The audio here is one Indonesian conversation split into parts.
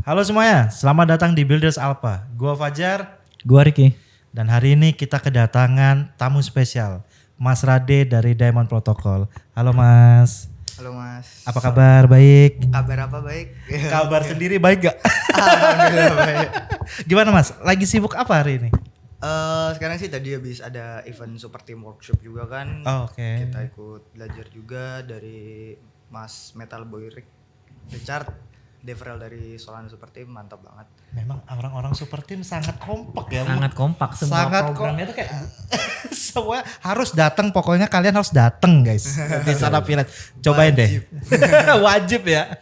Halo semuanya, selamat datang di Builders Alpha. Gua Fajar Gua Riki. dan hari ini kita kedatangan tamu spesial, Mas Rade dari Diamond Protocol. Halo Mas. Halo Mas. Apa kabar? Baik. Kabar apa baik? Kabar sendiri baik gak? Alhamdulillah baik. Gimana Mas? Lagi sibuk apa hari ini? Sekarang sih tadi habis ada event super team workshop juga kan. Oh, oke. Kita ikut belajar juga dari Mas Metal Boy Richard, Devrel dari Solana Super Team, mantap banget. Memang orang-orang super team sangat kompak ya. Sangat kompak semua Sangat programnya tuh kayak semua harus datang, pokoknya kalian harus datang guys di sana Pilat. Cobain deh. Wajib ya.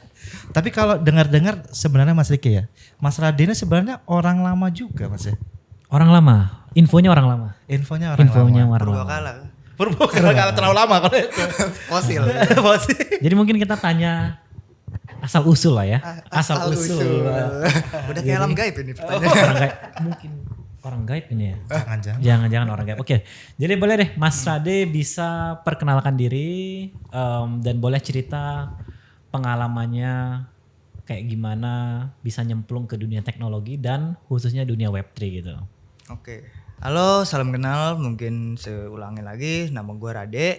Tapi kalau dengar-dengar sebenarnya Mas Riki ya, Mas Rade ini sebenarnya orang lama juga Mas ya. orang lama. Infonya orang lama. Infonya orang Infonya lama. orang lama. Purbakala. Purbakala kalau terlalu lama kalau itu. Fosil. Fosil. Jadi mungkin kita tanya asal usul lah ya. Asal usul. Udah kayak alam gaib ini pertanyaan. Orang gaib. Mungkin orang gaib ini ya. Jangan-jangan. Jangan-jangan orang gaib. Oke. Jadi boleh deh Mas Rade bisa perkenalkan diri dan boleh cerita pengalamannya kayak gimana bisa nyemplung ke dunia teknologi dan khususnya dunia Web3 gitu. Oke. Halo, salam kenal. Mungkin saya ulangi lagi. Nama gue Rade.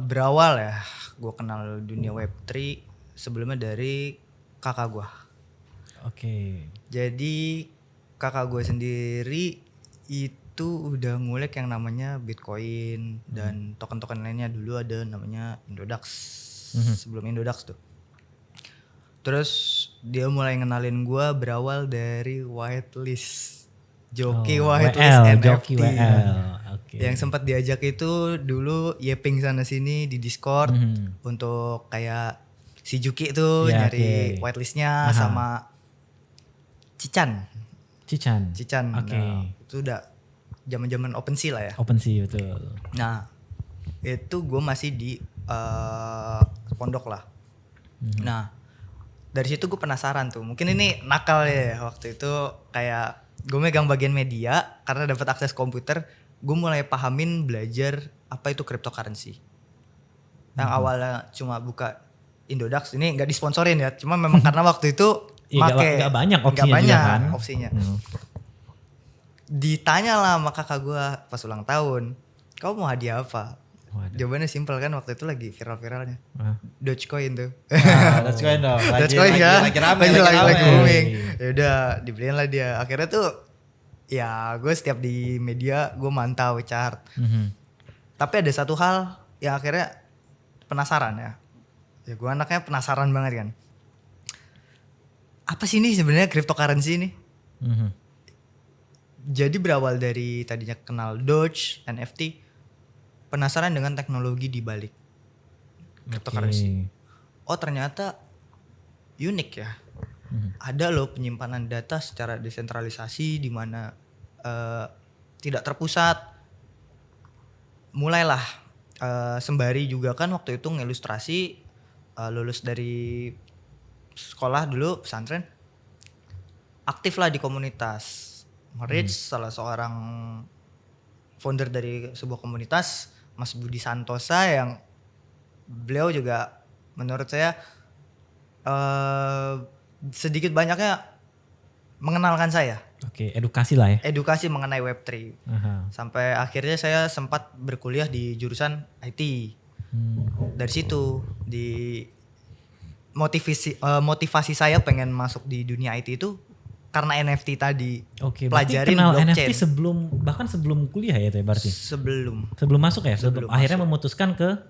Berawal ya, gue kenal dunia Web3 sebelumnya dari kakak gue. Oke. Jadi kakak gue sendiri itu udah ngulik yang namanya Bitcoin dan token-token lainnya. Dulu ada namanya Indodax, sebelum Indodax tuh. Terus dia mulai ngenalin gue berawal dari whitelist, joki whitelist NFT. Joki WL. Oke. Yang sempat diajak itu dulu Yeping sana sini di Discord untuk kayak si Juki tuh Ya, nyari oke. whitelistnya sama Cican. Cican. Oke. Nah, itu udah zaman-zaman OpenSea lah ya. OpenSea betul. Nah, itu gue masih di pondok lah. Nah, dari situ gue penasaran tuh. Mungkin ini nakal ya waktu itu, kayak gue megang bagian media karena dapat akses komputer. Gue mulai pahamin belajar apa itu cryptocurrency. Yang awalnya cuma buka Indodax, ini nggak disponsorin ya. Cuma memang karena waktu itu Iya, nggak banyak opsinya juga kan. opsinya. Ditanya lah sama kakak gue pas ulang tahun, kamu mau hadiah apa? Waduh. Jawabannya simpel kan, waktu itu lagi viral-viralnya. Dogecoin tuh. Let's go dong. Dogecoin kan? Lagi rame. Lagi booming. Ya udah, dibeliin lah dia. Akhirnya tuh ya gue setiap di media gue mantau chart. Tapi ada satu hal yang akhirnya penasaran ya. Ya gue anaknya penasaran banget kan. Apa sih ini sebenarnya cryptocurrency ini? Jadi berawal dari tadinya kenal Doge, NFT, penasaran dengan teknologi di balik cryptocurrency. Oh ternyata unik ya. Ada loh penyimpanan data secara desentralisasi di mana tidak terpusat. Mulailah sembari juga kan waktu itu ngilustrasi, lulus dari sekolah dulu pesantren, aktif lah di komunitas. Rich salah seorang founder dari sebuah komunitas, Mas Budi Santosa, yang beliau juga menurut saya sedikit banyaknya mengenalkan saya. Oke, edukasi lah ya. Edukasi mengenai Web3. Sampai akhirnya saya sempat berkuliah di jurusan IT. Dari situ di motivasi saya pengen masuk di dunia IT itu karena NFT tadi. Oke, berarti Pelajarin kenal blockchain. NFT bahkan sebelum kuliah ya teh berarti. Sebelum Masuk ya, Sebelum akhirnya masuk. memutuskan ke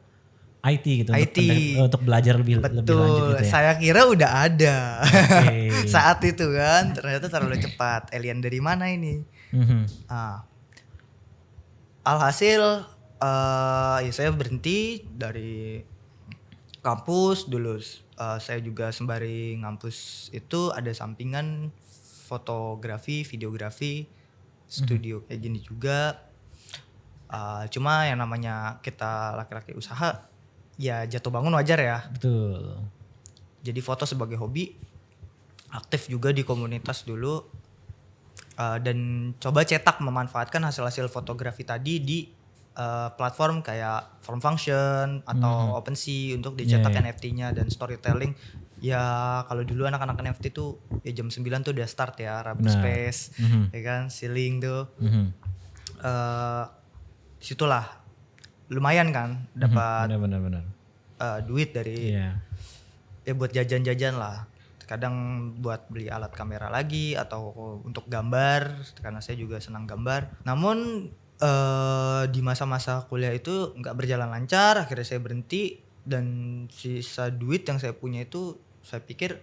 IT gitu IT. untuk belajar lebih lanjut betul, gitu ya. saya kira udah ada Oke. saat itu kan, ternyata terlalu cepat. Alien dari mana ini? Alhasil ya saya berhenti dari kampus dulu. Saya juga sembari ngampus itu ada sampingan fotografi, videografi, studio kayak gini juga. Cuma yang namanya kita laki-laki usaha, ya jatuh bangun wajar ya. Betul. Jadi foto sebagai hobi, aktif juga di komunitas dulu, dan coba cetak memanfaatkan hasil-hasil fotografi tadi di platform kayak Form Function atau OpenSea untuk dicetak NFT-nya dan storytelling Ya kalau dulu anak-anak NFT tuh ya jam 9 tuh udah start ya, Rabbit Nah. Space, ya kan, Ceiling tuh. Eh Situlah lumayan kan dapat Benar. duit dari Iya. ya buat jajan-jajan lah. Kadang buat beli alat kamera lagi atau untuk gambar karena saya juga senang gambar. Namun di masa-masa kuliah itu nggak berjalan lancar, akhirnya saya berhenti dan sisa duit yang saya punya itu saya pikir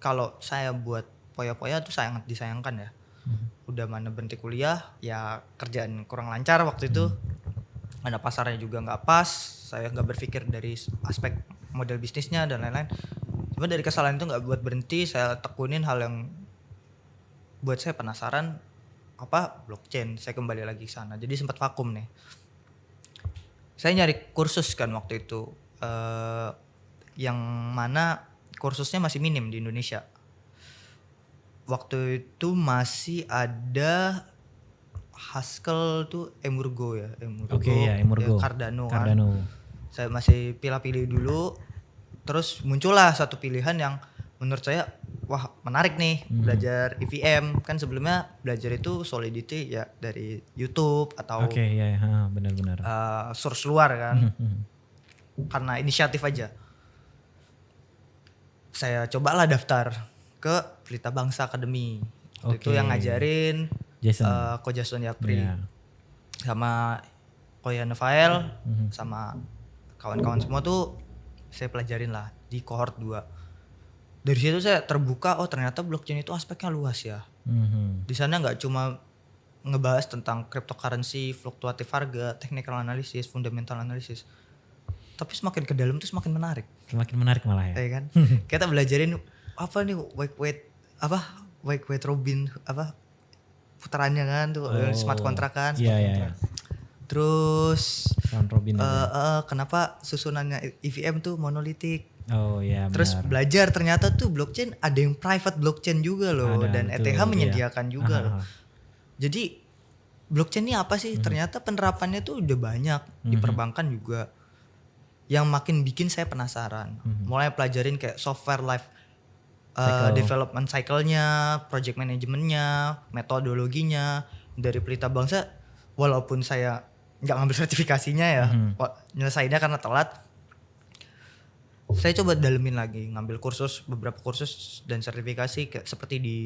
kalau saya buat poya-poya tuh sangat disayangkan ya. Udah mana berhenti kuliah, ya kerjaan kurang lancar waktu itu. Ada pasarnya juga nggak pas, saya nggak berpikir dari aspek model bisnisnya dan lain-lain. Cuma dari kesalahan itu nggak buat berhenti, saya tekunin hal yang buat saya penasaran, apa blockchain. Saya kembali lagi ke sana, jadi sempat vakum nih. Saya nyari kursus kan waktu itu, yang mana kursusnya masih minim di Indonesia. Waktu itu masih ada Haskell tuh Emurgo ya, Oke, ya, Emurgo. ya, Cardano kan. Cardano. Saya masih pilih-pilih dulu, terus muncullah satu pilihan yang menurut saya wah menarik nih, belajar EVM. Kan sebelumnya belajar itu Solidity ya dari YouTube atau Oke, ya, benar-benar. source luar kan, karena inisiatif aja. Saya cobalah daftar ke Pelita Bangsa Academy. Waktu itu Oke. yang ngajarin Jason. Ko Jason Yapri Iya. sama Koya Nevael sama kawan-kawan semua tuh saya pelajarin lah di cohort 2. Dari situ saya terbuka, oh ternyata blockchain itu aspeknya luas ya. Di sana nggak cuma ngebahas tentang cryptocurrency, fluktuatif harga, technical analysis, fundamental analysis. Tapi semakin ke dalam tuh semakin menarik. Semakin menarik malah ya. Ya kan? Kita belajarin apa nih wake weight Robin apa putarannya kan tuh smart contract kan. Iya. Terus Round robin. kenapa susunannya EVM tuh monolitik? Oh iya. Terus benar. belajar ternyata tuh blockchain ada yang private blockchain juga loh, Ada, dan betul, ETH iya. menyediakan juga loh. Ah. Jadi blockchain ini apa sih? Ternyata penerapannya tuh udah banyak di perbankan juga. Yang makin bikin saya penasaran. Mulai pelajarin kayak software life development cycle-nya, project manajemennya, metodologinya dari Pelita Bangsa. Walaupun saya nggak ngambil sertifikasinya ya, nyelesainnya karena telat. Saya coba dalemin lagi, ngambil beberapa kursus dan sertifikasi kayak seperti di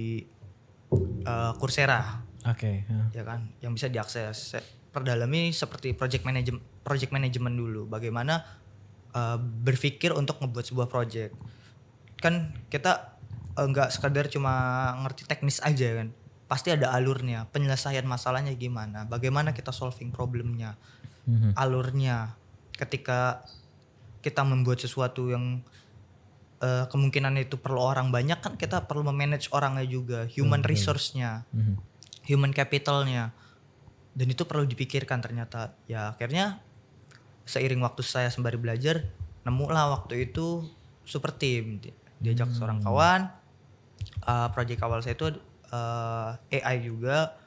Coursera. Oke. Ya kan, yang bisa diakses. Saya perdalami seperti project management dulu, bagaimana berpikir untuk ngebuat sebuah project. Kan kita nggak sekadar cuma ngerti teknis aja kan, pasti ada alurnya, penyelesaian masalahnya gimana, bagaimana kita solving problemnya, alurnya. Ketika kita membuat sesuatu yang kemungkinan itu perlu orang banyak, kan kita perlu memanage orangnya juga, human resource-nya, human capitalnya, dan itu perlu dipikirkan ternyata. Ya akhirnya seiring waktu saya sembari belajar, nemulah waktu itu super team, diajak seorang kawan. Project awal saya itu AI juga.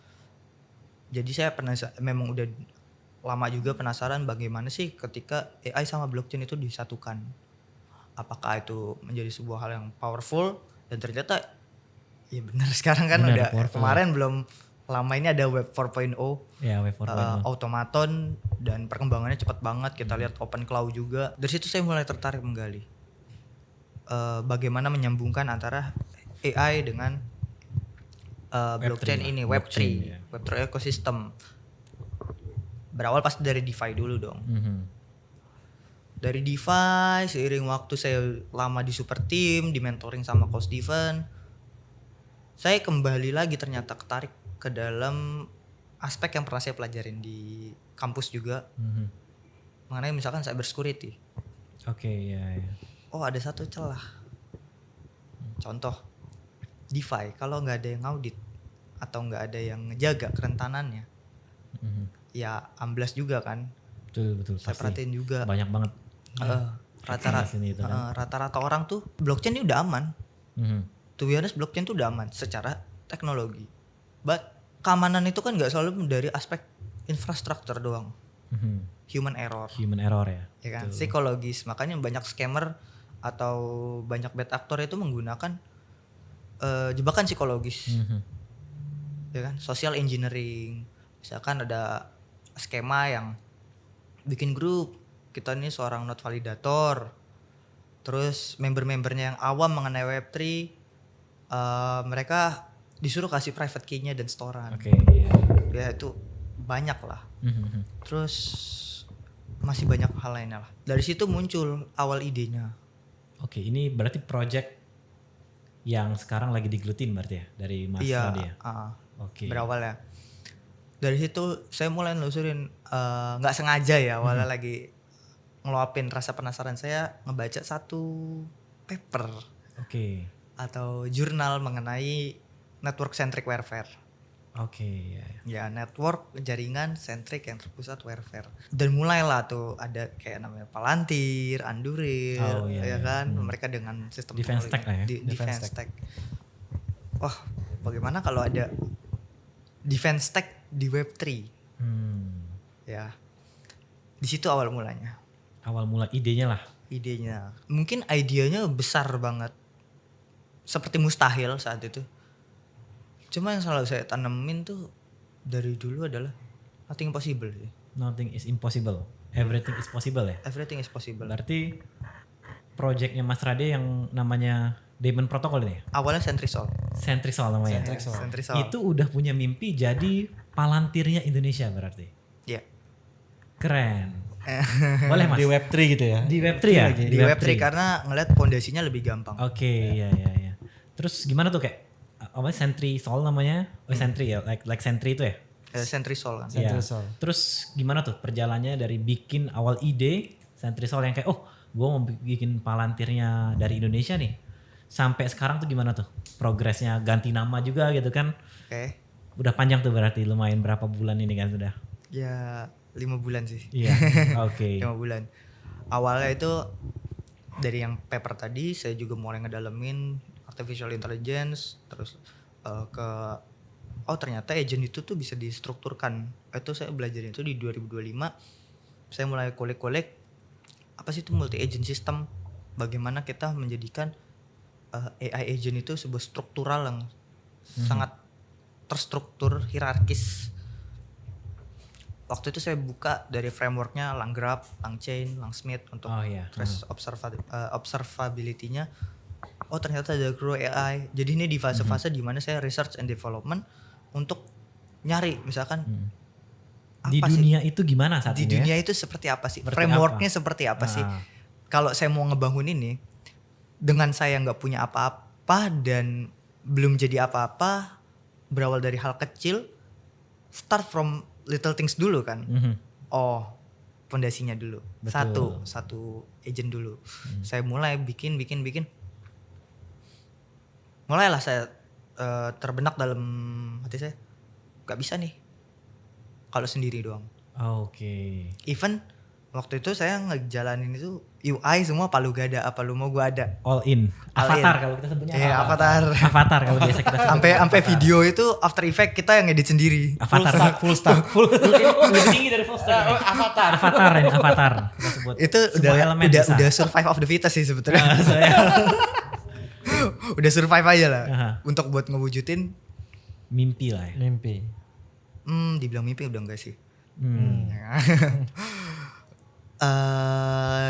Jadi saya memang udah lama juga penasaran bagaimana sih ketika AI sama blockchain itu disatukan. Apakah itu menjadi sebuah hal yang powerful, dan ternyata ya benar sekarang kan udah kemarin belum lama ini ada Web 4.0. Ya, Web 4.0. Automaton, dan perkembangannya cepat banget. Kita lihat Open Cloud juga. Dari situ saya mulai tertarik menggali bagaimana menyambungkan antara AI dengan blockchain ini, Web3, ya. Web3 ekosistem. Berawal pasti dari DeFi dulu dong. Dari DeFi, seiring waktu saya lama di super team, di mentoring sama Coach Steven, saya kembali lagi ternyata ketarik ke dalam aspek yang pernah saya pelajarin di kampus juga, mengenai misalkan cyber security. Oke, ya. Oh, ada satu celah. Contoh DeFi, kalau nggak ada yang audit atau nggak ada yang ngejaga kerentanannya, ya amblas juga kan. Betul. Saya pasti. perhatiin juga. Banyak banget. Rata-rata orang tuh blockchain ini udah aman. To be honest, blockchain tuh udah aman secara teknologi. But keamanan itu kan nggak selalu dari aspek infrastruktur doang. Human error. Human error ya. Ya kan, psikologis. Makanya banyak scammer atau banyak bad aktor itu menggunakan jebakan psikologis. Ya kan, social engineering. Misalkan ada skema yang bikin grup, kita ini seorang not validator, terus member-membernya yang awam mengenai Web3, mereka disuruh kasih private key-nya dan storan. Oke, iya. Ya itu banyak lah. Terus masih banyak hal lainnya lah. Dari situ muncul awal idenya. Oke, ini berarti project yang sekarang lagi digelutin berarti ya dari Mas Rade ya? Oke. Berawal ya. Dari situ saya mulai nelusurin, nggak sengaja ya awalnya lagi ngeluapin rasa penasaran saya ngebaca satu paper Oke. atau jurnal mengenai network centric warfare. Oke, ya. Ya, network jaringan centric yang terpusat warfare. Dan mulailah tuh ada kayak namanya Palantir, Andurir, ya kan, mereka dengan sistem Defense teknologi- Tech lah ya. Defense Tech. Wah, bagaimana kalau ada Defense Tech di Web3? Ya. Di situ awal mulanya. Awal mula idenya lah. Idenya. Mungkin idenya besar banget. Seperti mustahil saat itu. Cuma yang selalu saya tanemin tuh dari dulu adalah nothing possible sih. Nothing is impossible. Everything is possible ya. Everything is possible. Berarti projectnya Mas Rade yang namanya Diamond Protocol ini ya? Awalnya Centrisol. Centrisol namanya. Centrisol. Itu udah punya mimpi jadi Palantirnya Indonesia berarti. Iya. Keren. Boleh Mas? Di Web3 gitu ya. Di Web3 ya? Di Web3 karena ngeliat pondasinya lebih gampang. Oke, iya. Terus gimana tuh kayak apa Centrisol namanya? Oh Centri ya, like Centri itu ya? Centrisol kan. Iya. Centrisol. Terus gimana tuh perjalannya dari bikin awal ide Centrisol yang kayak gue mau bikin Palantirnya dari Indonesia nih. Sampai sekarang tuh gimana tuh progresnya, ganti nama juga gitu kan? Oke. Udah panjang tuh berarti lumayan berapa bulan ini kan sudah? Ya 5 bulan sih. Iya. Oke. 5 bulan. Awalnya itu dari yang paper tadi saya juga mulai ngedalemin artificial intelligence, terus ternyata agent itu tuh bisa distrukturkan. Itu saya belajar itu di 2025. Saya mulai kulik-kulik apa sih itu multi agent system, bagaimana kita menjadikan AI agent itu sebuah struktural yang sangat terstruktur, hierarkis. Waktu itu saya buka dari frameworknya Langgraph, Langchain, Langsmith untuk trace observability-nya. Oh ternyata ada Grow AI. Jadi ini di fase-fase di mana saya research and development untuk nyari misalkan di dunia itu gimana saat di ini? Di dunia ya? itu seperti apa sih? Seperti Frameworknya seperti apa sih? Kalau saya mau ngebangun ini dengan saya nggak punya apa-apa dan belum jadi apa-apa, berawal dari hal kecil, start from little things dulu kan. Oh, fondasinya dulu. Betul. Satu agent dulu. Saya mulai bikin. Mulailah saya terbenak dalam hati saya, gak bisa nih kalau sendiri doang. Oke. Even waktu itu saya ngejalanin itu UI semua palu gada, apa lu mau gua ada. All in. All Avatar in. kalau kita sebutnya. Iya, avatar. Avatar kalau biasa kita sebut. Sampai video itu After Effects kita yang edit sendiri. Avatar. Full stack. Lebih tinggi dari full stack. Avatar ini Avatar kita sebut. Itu Semua elemen bisa. udah survive of the fittest sih sebetulnya. Udah survive aja lah. Untuk buat ngewujudin mimpi lah ya. Mimpi. Dibilang mimpi udah enggak sih.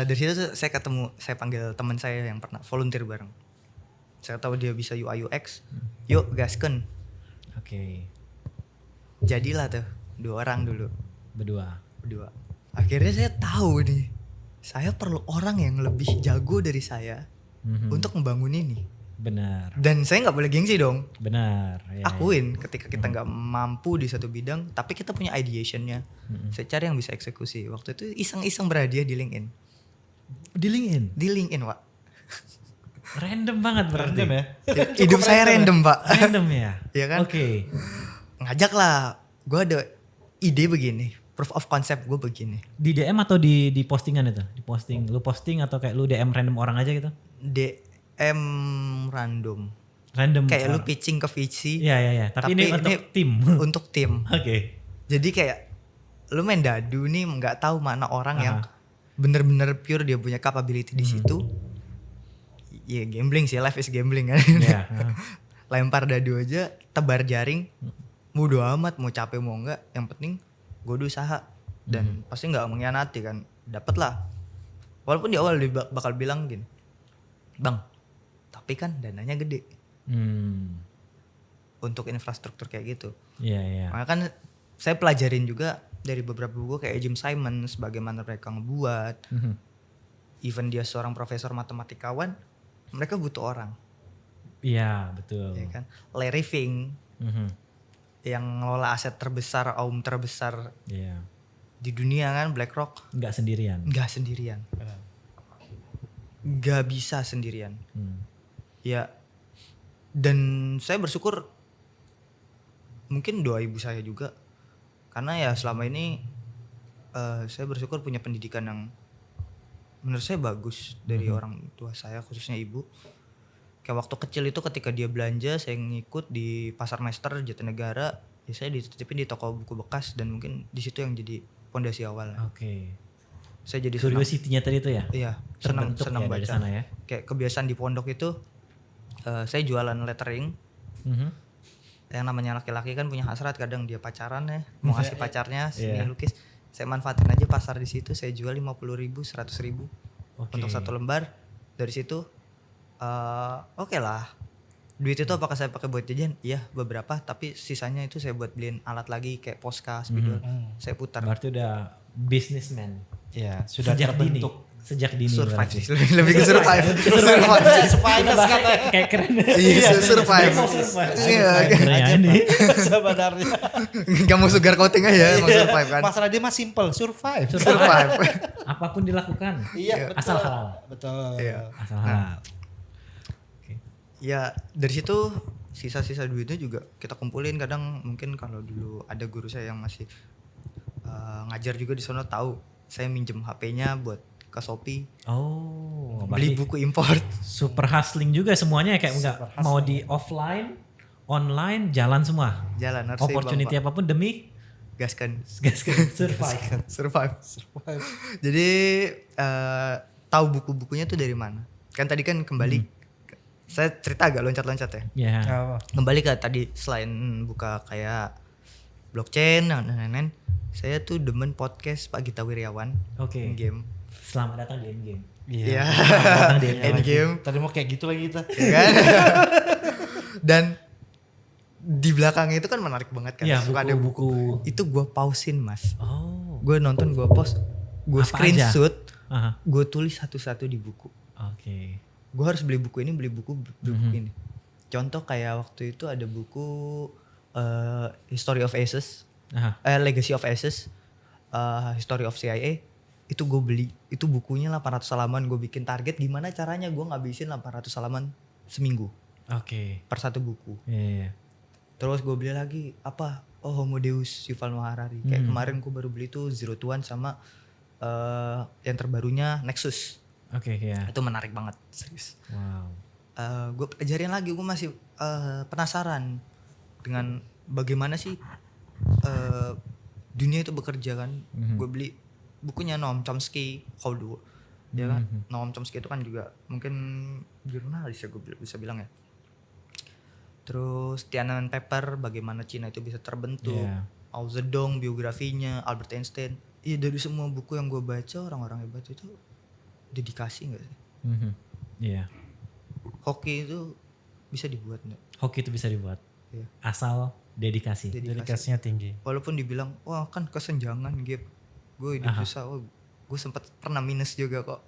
Dari situ tuh saya panggil teman saya yang pernah volunteer bareng. Saya tahu dia bisa UI UX. Yuk gasken. Oke. Jadilah tuh 2 orang dulu. Berdua. Akhirnya saya tahu nih, saya perlu orang yang lebih jago dari saya untuk membangun ini. Benar. Dan saya nggak boleh gengsi dong. Benar. Ya, Akuin ketika kita nggak mampu di satu bidang, tapi kita punya ideationnya. Saya cari yang bisa eksekusi. Waktu itu iseng-iseng berhadiah di LinkedIn. Di LinkedIn. Di LinkedIn, Pak. Random banget berarti. Random ya. Hidup saya random, Pak. Random ya. Iya kan? Oke. Ngajak lah. Gue ada ide begini. Proof of concept gue begini. Di DM atau di postingan itu? Di posting. Lu posting atau kayak lu DM random orang aja gitu? DM random. Random. Kayak lu pitching ke VC. Iya. Tapi ini untuk tim. Untuk tim. Oke. Jadi kayak lu main dadu nih nggak tahu mana orang yang bener-bener pure dia punya capability di situ. ya gambling sih, life is gambling kan. Iya. Lempar dadu aja, tebar jaring, bodo amat mau capek mau enggak, yang penting gue usaha dan pasti nggak mengkhianati kan, dapet lah. Walaupun di awal dia bakal bilang gini, bang, tapi kan dananya gede untuk infrastruktur kayak gitu. Iya. Makanya kan saya pelajarin juga dari beberapa buku kayak Jim Simons, bagaimana mereka ngebuat. Even dia seorang profesor matematikawan, mereka butuh orang. Iya, betul. Ya kan? Larry Fink yang ngelola aset terbesar, terbesar Iya. di dunia kan, BlackRock. Nggak sendirian. Nggak sendirian. Nggak bisa sendirian. Ya, dan saya bersyukur, mungkin doa ibu saya juga, karena ya selama ini saya bersyukur punya pendidikan yang menurut saya bagus dari orang tua saya, khususnya ibu. Kayak waktu kecil itu ketika dia belanja, saya ngikut di Pasar Master Jatinegara, ya saya dititipin di toko buku bekas, dan mungkin di situ yang jadi fondasi awal. Oke. Saya jadi senang. Curiosity-nya tadi itu ya? Iya, senang Terbentuk ya dari baca. sana ya? Kayak kebiasaan di pondok itu, saya jualan lettering. Yang namanya laki-laki kan punya hasrat, kadang dia pacaran ya, mau ngasih pacarnya sini lukis. Saya manfaatin aja pasar di situ, saya jual 50.000, 100.000 untuk satu lembar. Dari situ, oke lah. Duit itu apakah saya pakai buat jajan? Iya, beberapa. Tapi sisanya itu saya buat beliin alat lagi kayak Posca, spidol. Saya putar. Berarti udah businessman. Ya, sudah Sejak dini. terbentuk. Sejak dini. Survive berarti. sih, lebih ke survive. Finance Bahasa katanya. kayak keren. Iya, survive. Iya. ini. Sebenarnya. Gak mau sugar coating aja, mau survive kan. Masalah dia mah simple, survive. Survive. Apapun dilakukan. Iya, betul. Asal halal. Betul. Iya. Asal halal. Ya dari situ sisa-sisa duitnya juga kita kumpulin. Kadang mungkin kalau dulu ada guru saya yang masih ngajar juga di sana, tahu saya minjem HP-nya buat ke Shopee. Oh, Beli berarti buku import. super hustling juga semuanya, kayak enggak mau di offline, online, jalan semua. Jalan harus Opportunity seimbang, apapun demi Pak. Gaskan. survive. Survive. Jadi tahu buku-bukunya tuh dari mana? Kan tadi kan kembali saya cerita agak loncat-loncat ya. Ya. Kembali ke tadi, selain buka kayak blockchain dan lain-lain, saya tuh demen podcast Pak Gita Wirjawan. Oke. Game. Selamat datang di Endgame. Iya. Datang di Endgame. Tadi mau kayak gitu lagi kita. Ya kan? Dan di belakangnya itu kan menarik banget kan. Iya, Suka ada buku. Itu gue pausin mas. Oh. Gue nonton, gue pause, gue Apa screenshot, Aha. gue tulis satu-satu di buku. Oke. Gue harus beli buku ini, beli buku ini. Contoh kayak waktu itu ada buku History of Aces, Aha. Legacy of Aces, History of CIA. Itu gue beli, itu bukunya 800 halaman. Gue bikin target gimana caranya gue ngabisin 800 halaman seminggu Oke. per satu buku. Iya. Terus gue beli lagi apa? Oh, Homo Deus Yuval Noah Harari. Kayak kemarin gue baru beli tuh Zero to One sama yang terbarunya Nexus. Oke, ya. Itu menarik banget, serius. Wow. Gue pelajarin lagi, gue masih penasaran dengan bagaimana sih dunia itu bekerja kan. Gue beli bukunya Noam Chomsky, How Do, ya kan. Noam Chomsky itu kan juga mungkin jurnalis ya, gue bisa bilang ya. Terus Tiananmen Paper, bagaimana Cina itu bisa terbentuk. Yeah. Mao Zedong, biografinya, Albert Einstein. Iya, dari semua buku yang gue baca, orang-orang hebat itu dedikasi gak sih? Iya. Hoki itu bisa dibuat gak? Hoki itu bisa dibuat. Iya. Asal dedikasi. Dedikasinya tinggi. Walaupun dibilang, wah kan kesenjangan Gap, gue hidup susah, gue sempat pernah minus juga kok.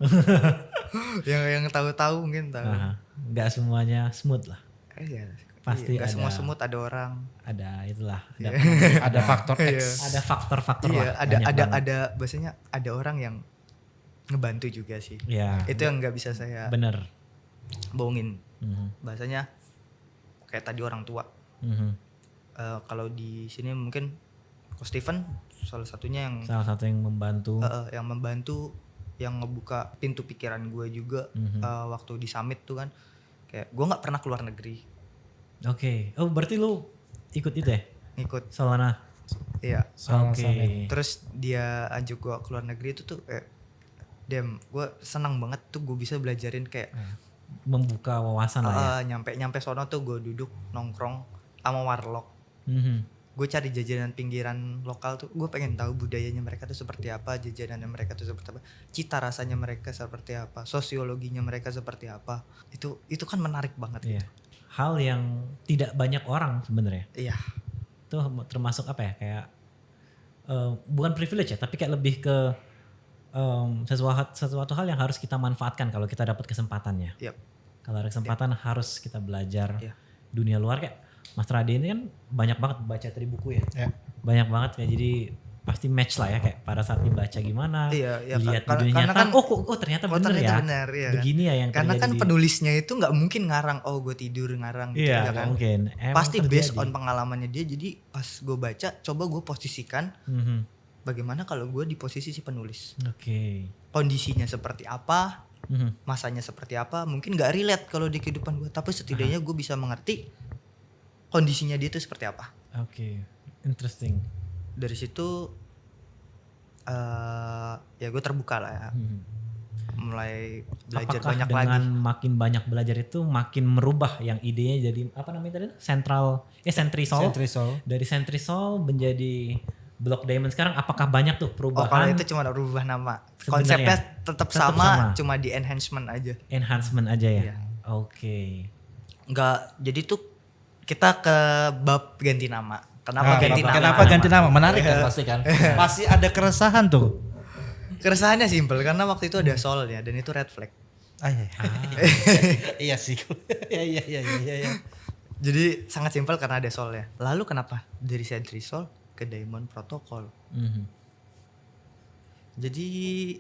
yang tahu-tahu mungkin tahu. Nggak semuanya smooth lah. Iya, Pasti nggak ada. semua semut ada orang. Ada itulah. Ada, Ada faktor X. ada faktor-faktor Iya, lah. banyak banget. ada bahasanya ada orang yang ngebantu juga sih. Iya. Itu yang nggak bisa saya Bener. bohongin. Bahasanya kayak tadi orang tua. Kalau di sini mungkin Ko Steven salah satunya yang Salah satu yang membantu. yang ngebuka pintu pikiran gue juga waktu di summit tuh kan, kayak gue nggak pernah keluar negeri. Oke. Oh berarti lu ikut itu ya? Ngikut, Solana. iya. Oke. Terus dia ajak gue keluar negeri itu tuh kayak, gue senang banget tuh gue bisa belajarin kayak membuka wawasan lah ya. Nyampe sono tuh gue duduk nongkrong sama warlock. Gue cari jajanan pinggiran lokal tuh, gue pengen tahu budayanya mereka tuh seperti apa, jajanannya mereka tuh seperti apa, cita rasanya mereka seperti apa, sosiologinya mereka seperti apa. Itu kan menarik banget. Iya. Hal yang tidak banyak orang sebenarnya. Iya. Itu termasuk apa ya, kayak bukan privilege ya, tapi kayak lebih ke sesuatu hal yang harus kita manfaatkan kalau kita dapat kesempatannya. Yep. Kalau ada kesempatan harus kita belajar Iya. dunia luar. Kayak Mas Rade ini kan banyak banget baca dari buku ya. Ya. Banyak banget kayak, jadi pasti match lah ya, kayak pada saat dibaca gimana, Iya, lihat karena dunia nyata, kan, ternyata oh, bener ya. bener, iya kan? Begini ya yang karena terjadi kan penulisnya itu nggak mungkin ngarang, gue tidur ngarang gitu, Iya, ya kan? mungkin. Emang Pasti based terjadi. on pengalamannya dia. Jadi pas gue baca, coba gue posisikan bagaimana kalau gue di posisi si penulis. Oke. Kondisinya seperti apa, masanya seperti apa, mungkin nggak relate kalau di kehidupan gue, tapi setidaknya gue bisa mengerti kondisinya dia itu seperti apa. Oke. Interesting. Dari situ ya gue terbuka lah ya, mulai belajar Apakah banyak dengan lagi. makin banyak belajar itu makin merubah yang idenya jadi apa namanya tadi? Centrisol. Dari Centrisol menjadi Block Diamond sekarang, apakah banyak tuh Kalau perubahan? itu cuma rubah nama, Sebenarnya konsepnya tetap sama, sama. cuma di enhancement aja. Enhancement aja ya. Iya. Oke. Enggak, jadi tuh kita ke bab ganti nama. Kenapa ganti nama? Kenapa ganti nama? Menarik kan pasti kan. Pasti ada keresahan tuh. Keresahannya simpel karena waktu itu ada soalnya dan itu red flag. Iya sih. Iya. Jadi sangat simpel karena ada soalnya. Lalu kenapa dari Centrisol ke Diamond Protocol? Jadi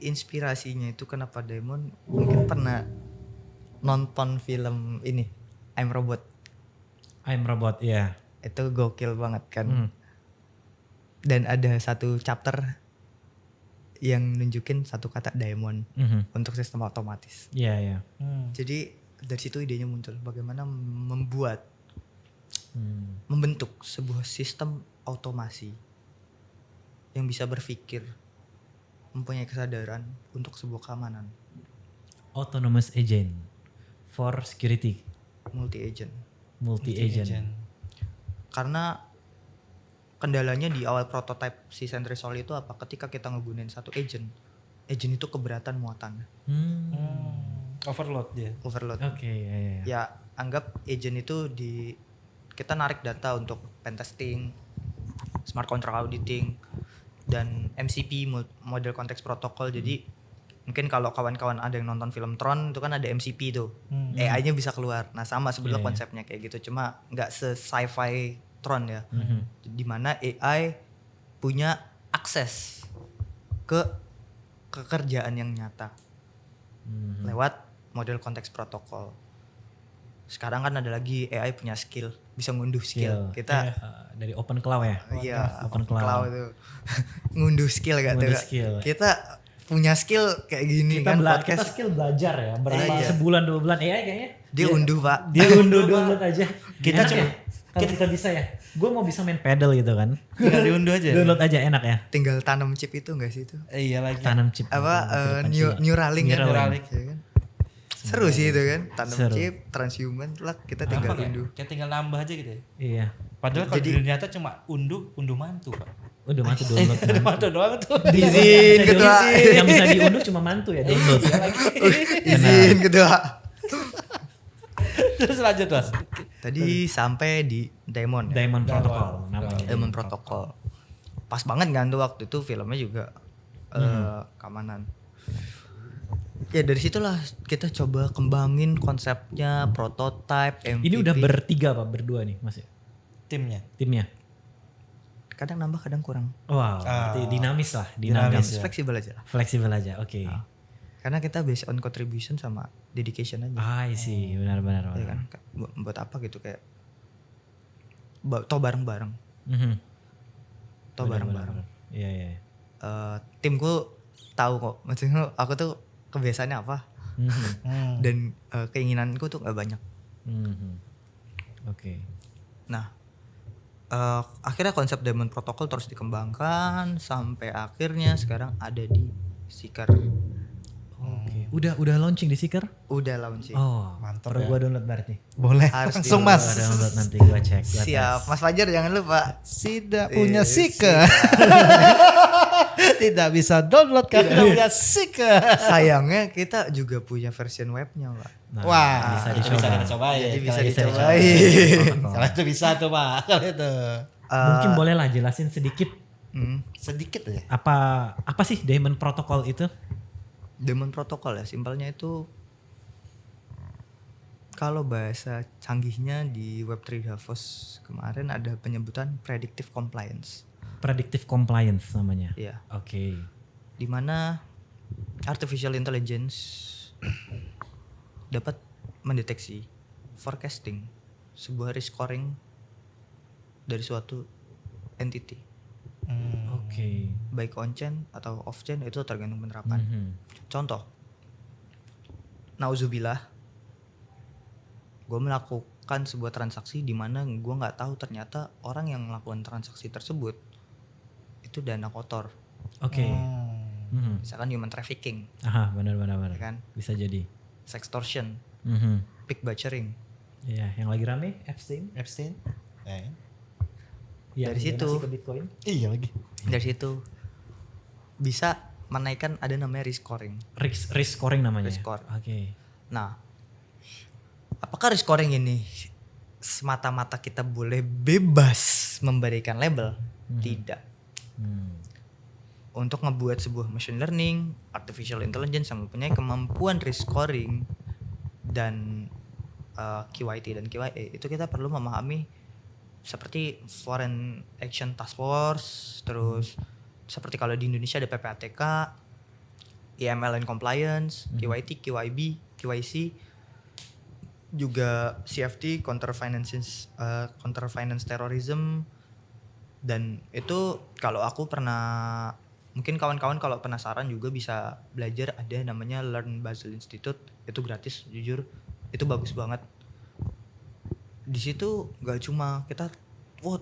inspirasinya itu kenapa Diamond, mungkin pernah nonton film ini I'm Robot. I'm Robot, ya. Itu gokil banget kan. Dan ada satu chapter yang nunjukin satu kata diamond untuk sistem otomatis. Iya. Jadi dari situ idenya muncul, bagaimana membentuk sebuah sistem otomasi yang bisa berpikir, mempunyai kesadaran untuk sebuah keamanan. Autonomous agent for security. Multi agent. Karena kendalanya di awal prototype si Centrisol itu apa? Ketika kita ngegunain satu agent itu keberatan muatan. Overload dia. Overload. Oke, ya. Ya anggap agent itu kita narik data untuk pen testing, smart contract auditing, dan MCP model context protocol. Jadi mungkin kalau kawan-kawan ada yang nonton film Tron itu kan ada MCP tuh, AI-nya bisa keluar. Nah sama sebenarnya konsepnya kayak gitu, cuma nggak se-sci-fi Tron ya, dimana AI punya akses ke kerjaan yang nyata lewat model konteks protokol. Sekarang kan ada lagi AI punya skill, bisa ngunduh skill. Kita dari Open Cloud ya. iya, Open Cloud itu ngunduh skill gak tuh? Kita punya skill kayak gini Kita kan kita skill belajar ya. Berapa Iya. sebulan 2 bulan AI kayaknya. dia unduh pak. Dia unduh download aja. Kita Enak cuma ya? Kalau kita bisa ya. Gue mau bisa main pedal gitu kan. Tinggal diunduh aja. Download aja enak ya. Tinggal tanam chip itu enggak sih itu? Iya lagi. Tanam chip. Neuralink kan? Neuralink. Iya kan? Seru sih itu kan, tanam Seru. chip, transhuman lah kita tinggal unduh. Kayak tinggal nambah aja gitu ya. Iya. Padahal kalau di dunia nyata cuma unduh mantu pak. Udah mantu download. Udah mantu doang tuh. Izin ketua. Yang bisa diunduh cuma mantu ya download. Izin ketua. Terus lanjut mas. Tadi sampai di Diamond. Ya? Diamond Protocol namanya. Diamond Protocol. Pas banget kan tuh waktu itu filmnya juga keamanan. Ya dari situlah kita coba kembangin konsepnya, prototype, MVP. Ini udah bertiga apa berdua nih Mas ya? Timnya. Kadang nambah, kadang kurang. Wow, berarti dinamis lah, Dinamis. Ya. Fleksibel aja lah. Fleksibel aja, oke. Karena kita based on contribution sama dedication aja. I see, benar-benar. Ya kan? Buat apa gitu kayak toh bareng-bareng. Toh bareng-bareng. Iya. Timku tahu kok. Maksudnya aku tuh kebiasaannya apa. Dan keinginanku tuh gak banyak. Oke. Nah, akhirnya konsep Diamond Protocol terus dikembangkan sampai akhirnya sekarang ada di Seeker. Oke. Udah launching di Seeker? Udah launching. Oh, Mantap perlu ya. gua download berarti. Boleh Harus langsung di-download. mas. Gua download nanti gua cek. Gua Siap, tes. Mas Fajar jangan lupa. Tidak punya Eh, Seeker. Tidak bisa download karena punya Seeker. Sayangnya kita juga punya version webnya, Pak. Nah, Wah, bisa itu dicoba. bisa kita cobain. Jadi bisa Kalau itu dicobain. Kalau itu bisa tuh Pak. Kalau itu Mungkin boleh lah jelasin sedikit sedikit aja. apa sih Daemon Protocol itu? Daemon Protocol ya, simpelnya itu kalau bahasa canggihnya di Web3 Davos kemarin ada penyebutan predictive compliance. Predictive compliance namanya. Iya. Oke. Di mana artificial intelligence dapat mendeteksi forecasting sebuah risk scoring dari suatu entity, Oke. baik on chain atau off chain itu tergantung penerapan. Mhm. Contoh, nauzubillah, gue melakukan sebuah transaksi di mana gue nggak tahu ternyata orang yang melakukan transaksi tersebut itu dana kotor, Oke. Mhm. misalkan human trafficking, Aha, benar. ya kan, Bisa jadi. sextortion, Mhm. pig butchering. Iya, yang lagi rame Epstein. Epstein. Yang Dari situ. donasi ke Bitcoin. Iya lagi. Dari situ bisa menaikkan ada namanya risk scoring. Risk scoring namanya. Risk score. Oke. Nah, apakah risk scoring ini semata-mata kita boleh bebas memberikan label? Tidak. Hmm. Untuk ngebuat sebuah machine learning, artificial intelligence yang mempunyai kemampuan risk scoring dan QIT dan QIA, itu kita perlu memahami seperti Foreign Action Task Force, terus seperti kalau di Indonesia ada PPATK, EML and Compliance, QIT, QIB, QIC, juga CFT, Counter Finance Terrorism. Dan itu kalau aku pernah, mungkin kawan-kawan kalau penasaran juga bisa belajar, ada namanya Learn Basel Institute, itu gratis, jujur itu bagus banget. Di situ nggak cuma kita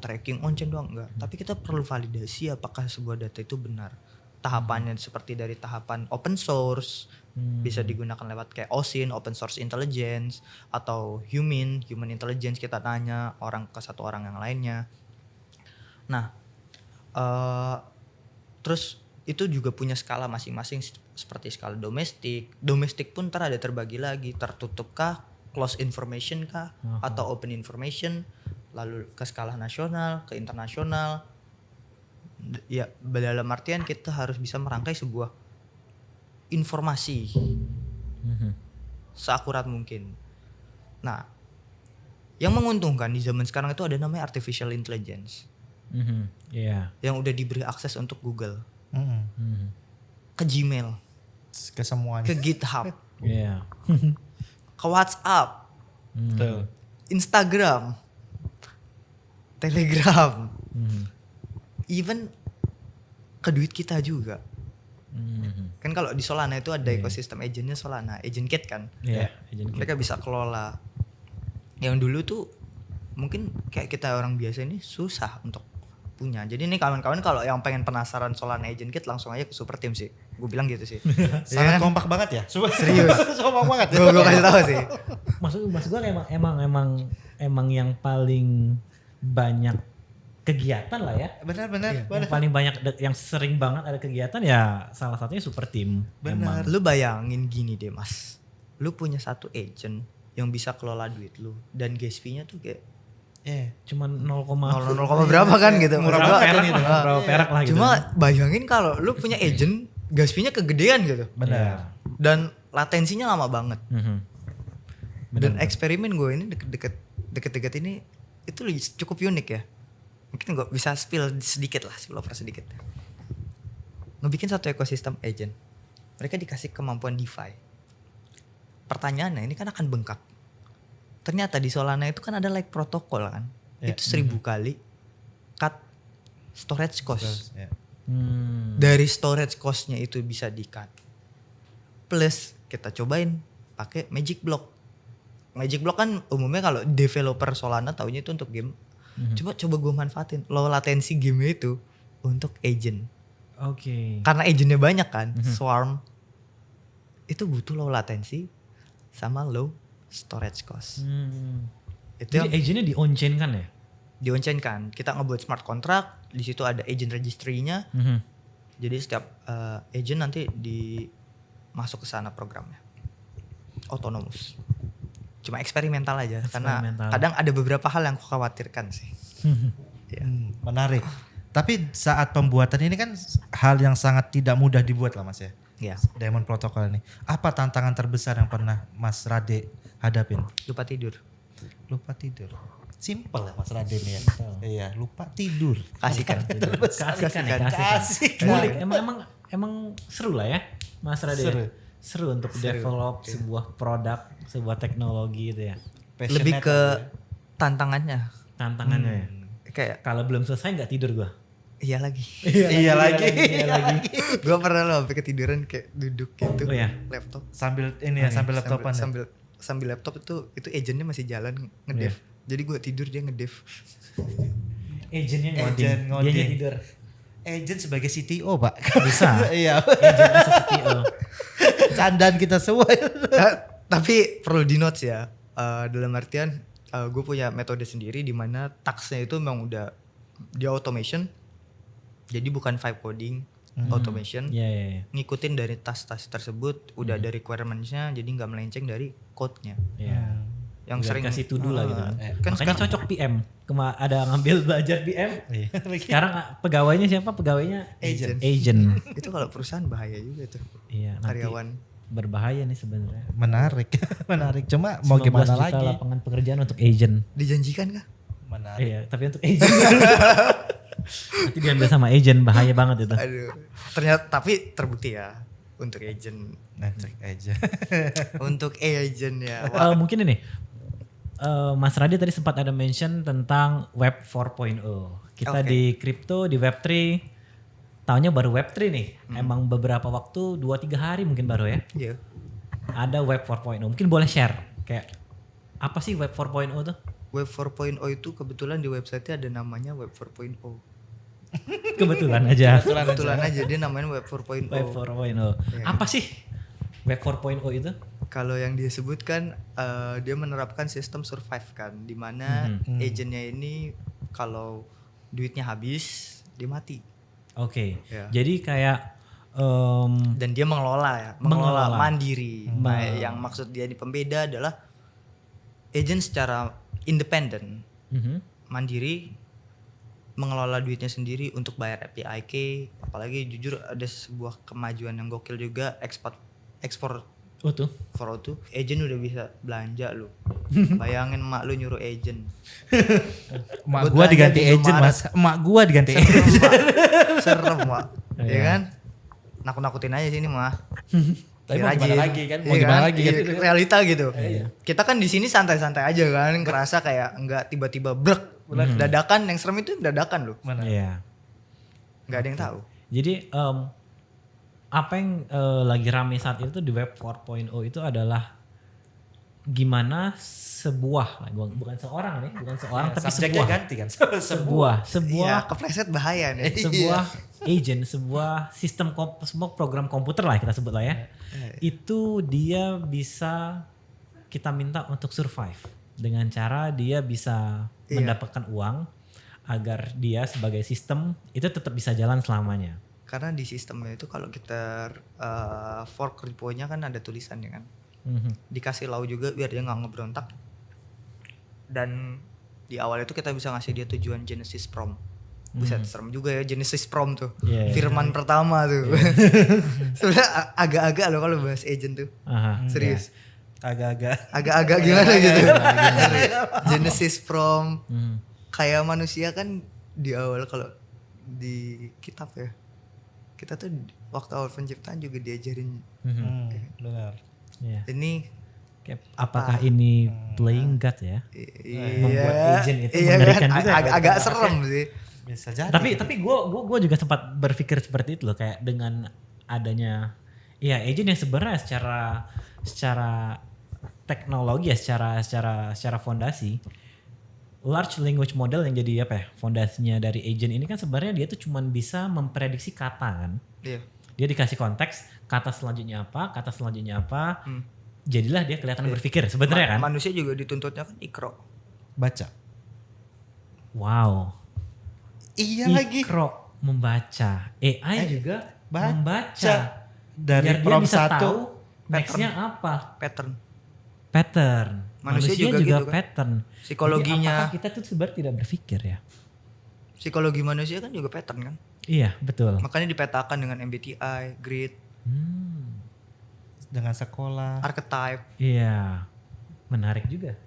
tracking on-chain doang, enggak, tapi kita perlu validasi apakah sebuah data itu benar. Tahapannya seperti dari tahapan open source, bisa digunakan lewat kayak OSINT, open source intelligence, atau human intelligence, kita tanya orang ke satu orang yang lainnya. Nah, terus itu juga punya skala masing-masing, seperti skala domestik. Domestik pun ntar ada terbagi lagi, tertutup kah, closed information kah, atau open information, lalu ke skala nasional, ke internasional. Ya, dalam artian kita harus bisa merangkai sebuah informasi seakurat mungkin. Nah, yang menguntungkan di zaman sekarang itu ada namanya artificial intelligence. Iya. Yang udah diberi akses untuk Google, Mm-mm. ke Gmail, Ke semuanya. ke GitHub, Iya. ke WhatsApp, Betul. Instagram, Telegram, even ke duit kita juga. Kan kalau di Solana itu ada ekosistem agentnya Solana, AgentKit kan. Iya. Agent Mereka bisa kelola. Yang dulu tuh mungkin kayak kita orang biasa ini susah untuk punya. Jadi nih kawan-kawan kalau yang pengen penasaran Solana AgentKit langsung aja ke Super Team sih. Gue bilang gitu sih. Sangat kompak banget ya. Serius. Kompak banget. Ya. Gue kasih tahu sih. Maksud gue emang yang paling banyak kegiatan lah ya. Benar. Yang paling banyak yang sering banget ada kegiatan ya salah satunya Super Team. Benar. Lu bayangin gini deh Mas. Lu punya satu agent yang bisa kelola duit lu dan gas fee-nya tuh kayak Cuman 0, 0, berapa kan gitu. berapa Berapa perak gitu. lah, berapa perak lah gitu. Cuma bayangin kalau lu punya agent gas fee-nya kegedean gitu. Benar. Dan latensinya lama banget. Mhm. Dan eksperimen gue ini deket-deket ini itu cukup unik ya. Mungkin gue bisa spill sedikit. Ngebikin satu ekosistem agent. Mereka dikasih kemampuan DeFi. Pertanyaannya ini kan akan bengkak. Ternyata di Solana itu kan ada like protokol kan. Ya. Itu 1000 kali cut storage cost. Ya. Dari storage cost-nya itu bisa di-cut. Plus kita cobain pakai Magic Block. Magic Block kan umumnya kalau developer Solana taunya itu untuk game. Coba gue manfaatin low latency game itu untuk agent. Oke. Karena agentnya banyak kan, Swarm. itu butuh low latency sama low storage cost. Itu Jadi agentnya di on-chain kan ya? di on-chain kan. Kita ngebuat smart contract, di situ ada agent registry-nya. Jadi setiap agent nanti masuk ke sana programnya. Autonomous. Cuma eksperimental aja karena kadang ada beberapa hal yang aku khawatirkan sih. Ya. Menarik. Tapi saat pembuatan ini kan hal yang sangat tidak mudah dibuat lah Mas ya. Ya, Diamond Protocol ini. Apa tantangan terbesar yang pernah Mas Rade hadapin? lupa tidur. Lupa tidur. Simple ya Mas Rade ini ya. Iya, lupa tidur. Kasihkan. Kasihkan. Ngulik. Emang seru lah ya Mas Rade. Seru untuk develop sebuah produk, sebuah teknologi gitu ya. Lebih ke tantangannya. Tantangannya ya. Kayak Kalau belum selesai nggak tidur gua. iya lagi. Iya lagi. Gue pernah loh sampai ketiduran kayak duduk gitu. Oh ya? Laptop. Sambil ini ya, sambil laptopan. Sambil laptop itu agentnya masih jalan ngedev. Jadi gue tidur dia ngedev. Agentnya Agent ngoding. ngoding. Dianya tidur. Agent sebagai CTO, Pak. Bisa. Iya. Agent as a CTO. Candaan kita semua. Tapi perlu di notes ya. Dalam artian gue punya metode sendiri di mana tasknya itu memang udah di automation. Jadi bukan vibe coding, automation. Iya. Ngikutin dari task-task tersebut udah ada requirements-nya, jadi nggak melenceng dari code-nya. Iya. Yang Udah sering kasih to do lah gitu kan. kan Makanya cocok PM. Ada ngambil belajar PM. Sekarang pegawainya siapa? Pegawainya Agent. Agent. Itu kalau perusahaan bahaya juga tuh. Iya, nanti Karyawan. berbahaya nih sebenarnya. Menarik. Menarik. Cuma mau 19 gimana juta lagi? lapangan pekerjaan untuk agent. Dijanjikan kah? Menarik. Iya, tapi untuk agent. Nanti diambil sama agent, bahaya banget itu. Aduh. Ternyata tapi terbukti ya untuk agent. Nanti aja. Untuk agent ya. Wah, Mungkin ini Mas Radi tadi sempat ada mention tentang Web 4.0. Kita Oke. di crypto, di Web 3, tahunya baru Web 3 nih. Emang beberapa waktu 2-3 hari mungkin baru ya. iya. Ada Web 4.0. Mungkin boleh share kayak apa sih Web 4.0 tuh? Web 4.0 itu kebetulan di website-nya ada namanya Web 4.0. Kebetulan aja. Kebetulan aja dia namanya Web 4.0. Web 4.0. Apa sih Web 4.0 itu? Kalau yang dia sebutkan dia menerapkan sistem survive kan, di mana agentnya ini kalau duitnya habis dia mati. Oke. Ya. Jadi kayak Dan dia mengelola Mengelola. mandiri. Nah, yang maksud dia di pembeda adalah agent secara independen, mandiri, mengelola duitnya sendiri untuk bayar API key. Apalagi jujur ada sebuah kemajuan yang gokil juga, ekspor oh tuh. for tuh agent udah bisa belanja lu. Bayangin emak lu nyuruh agent. Emak Buat gua belanja diganti di agent Indomaret. Mas. Emak gua diganti agent. Serem, Mak. Iya. Ya kan? Nakut-nakutin aja sini mah. Tapi mau gimana lagi kan? Mau Iya gimana lagi kan? Iya, realita gitu. Kita kan di sini santai-santai aja kan, ngerasa kayak enggak tiba-tiba brek. Dadakan, yang serem itu dadakan loh. Mana? Iya. Enggak ada yang tahu. Jadi apa yang lagi rame saat itu di Web 4.0 itu adalah gimana sebuah, bukan seorang nih, bukan seorang tapi Subjeknya sebuah, ganti kan? sebuah Iya, kepleset bahaya nih. sebuah agent, sebuah sistem sebuah program komputer lah kita sebut lah ya. Itu dia bisa kita minta untuk survive dengan cara dia bisa mendapatkan uang agar dia sebagai sistem itu tetap bisa jalan selamanya. Karena di sistemnya itu kalau kita fork repo-nya kan ada tulisannya kan. Dikasih lau juga biar dia nggak ngebrontak. Dan di awal itu kita bisa ngasih dia tujuan Genesis Prom. Buset, serem juga ya Genesis Prom tuh. Iya, iya. Firman pertama tuh. Sebenarnya agak-agak loh kalau bahas agent tuh. Aha. Serius. Agak-agak. Agak-agak gimana gitu. Genesis Prom. Kayak manusia kan di awal kalau di kitab ya. Kita tuh waktu awal penciptaan juga diajarin. Benar. Iya. Ini Kayak apakah ini playing God ya? Membuat agent itu iya mengerikan kan? juga. Agak serem sih. Bisa jadi. Tapi gue juga sempat berpikir seperti itu loh, kayak dengan adanya ya agent yang sebenarnya secara teknologi ya, secara fondasi, large language model yang jadi apa ya fondasinya dari agent ini kan sebenarnya dia tuh cuman bisa memprediksi kata kan. Iya. Dia dikasih konteks, kata selanjutnya apa, jadilah dia kelihatan berpikir sebenarnya kan. Manusia juga dituntutnya kan ikro. Baca. Wow. Iya lagi. Ikro membaca. AI juga baca. membaca. Dari Biar dia prompt bisa 1 tahu nextnya apa. Pattern. Manusia juga gitu kan. pattern. Psikologinya. Jadi apakah kita tuh sebenarnya tidak berpikir ya? Psikologi manusia kan juga pattern kan. Iya betul. Makanya dipetakan dengan MBTI, grid, dengan sekolah. archetype. Iya, menarik juga.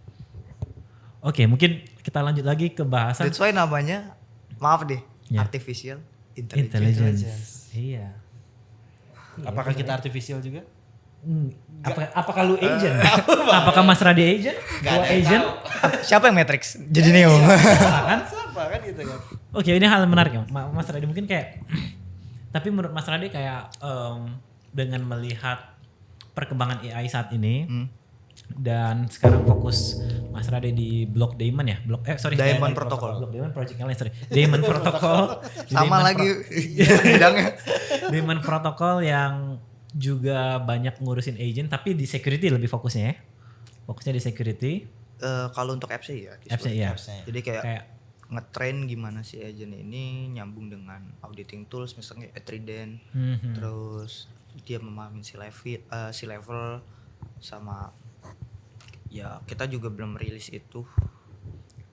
Oke, mungkin kita lanjut lagi ke bahasan That's why namanya, maaf deh, Ya. artificial intelligence. intelligence. Iya. Apakah kita artificial juga? Apakah lu agent? Apakah Mas Radi agent? Gua agent? Siapa yang Matrix? Jadi Neo. Kan? Apa kan gitu kan? Oke, ini hal menarik ya. Mas Radi mungkin kayak tapi menurut Mas Radi kayak dengan melihat perkembangan AI saat ini dan sekarang fokus Mas Radi di Block Daemon ya? Diamond Protocol. Block Daemon Project yang lain, sorry. Daemon Protocol. Di Sama Daemon lagi bidangnya. Daemon Protocol yang juga banyak ngurusin agent tapi di security lebih fokusnya ya. Fokusnya di security. Kalau untuk apps ya. Apps-nya iya. Jadi kayak Kayak ngetrain gimana si agent ini nyambung dengan auditing tools misalnya Trident. Terus dia memahami si level sama ya kita juga belum rilis itu.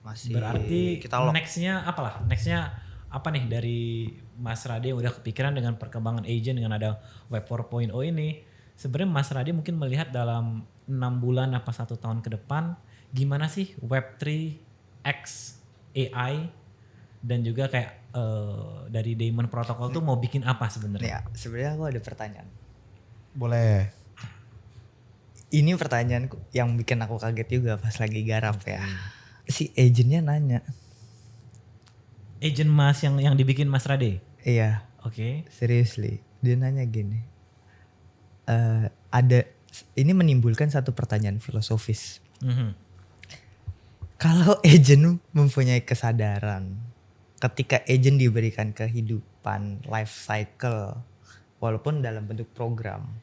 Masih berarti kita lock. nextnya apalah? Nextnya apa nih dari Mas Rade yang udah kepikiran dengan perkembangan agent dengan ada Web 4.0 ini? Sebenarnya Mas Rade mungkin melihat dalam 6 bulan apa 1 tahun ke depan gimana sih Web3 X AI dan juga kayak dari Daemon Protocol tuh mau bikin apa sebenarnya? Ya, sebenarnya aku ada pertanyaan. Boleh. Ini pertanyaan yang bikin aku kaget juga pas lagi garap ya. Si agentnya nanya. Agent Mas yang dibikin Mas Rade? Iya, Oke. seriously. Dia nanya gini. Ini menimbulkan satu pertanyaan filosofis. Kalau agent mempunyai kesadaran, ketika agent diberikan kehidupan life cycle, walaupun dalam bentuk program,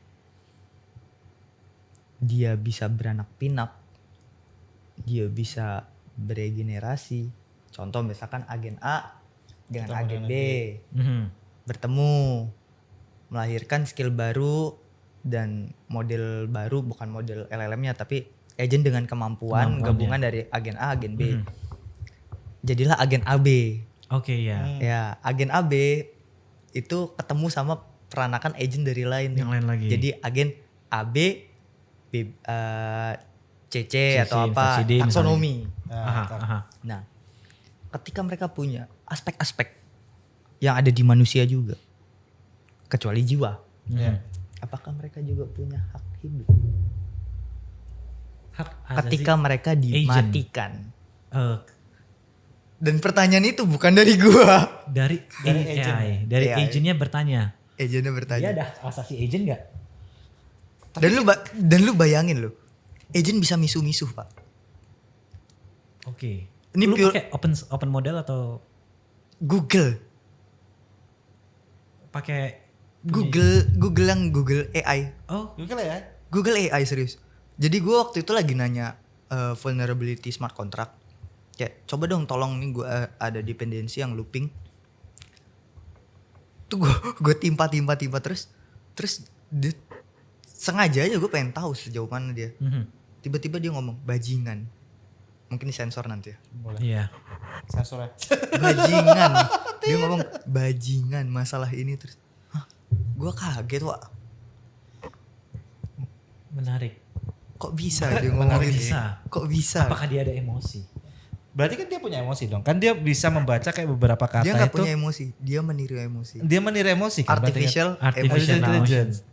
dia bisa beranak pinak, dia bisa beregenerasi. Contoh misalkan agen A dengan agen B bertemu, melahirkan skill baru dan model baru, bukan model LLM-nya tapi agent dengan kemampuan gabungan dari agen A, agen B. Jadilah agen AB. Oke ya. Ya, agen AB itu ketemu sama peranakan agent dari lain. Yang lain lagi. Jadi agen AB, CC atau apa, inversi D taksonomi. Aha. Nah, ketika mereka punya aspek-aspek yang ada di manusia juga, kecuali jiwa, apakah mereka juga punya hak hidup? Hak Ketika mereka dimatikan. Dan pertanyaan itu bukan dari gua. dari AI, dari AI. agentnya bertanya. Agentnya Dia bertanya. ada asasi agent nggak? Dan lu bayangin lu, agent bisa misuh-misuh pak. Oke. Ini Lu pure- pakai open model atau Google pakai yang Google AI. Oh, Google ya? Google AI serius. Jadi gue waktu itu lagi nanya vulnerability smart contract. Ya coba dong tolong nih gue ada dependensi yang looping. Tuh gue timpa terus dia sengaja aja gue pengen tahu sejauh mana dia. Tiba-tiba dia ngomong bajingan. Mungkin disensor nanti ya. Boleh. iya. Sensornya. Bajingan. Dia ngomong bajingan masalah ini terus. Hah? Gue kaget Wak. Menarik. Kok bisa dia ngomong gitu? bisa. Kok bisa? Apakah dia ada emosi? Berarti kan dia punya emosi dong. Kan dia bisa membaca kayak beberapa kata Dia nggak itu. punya emosi, dia meniru emosi. Dia meniru emosi kan. berarti kan? Artificial Intelligence.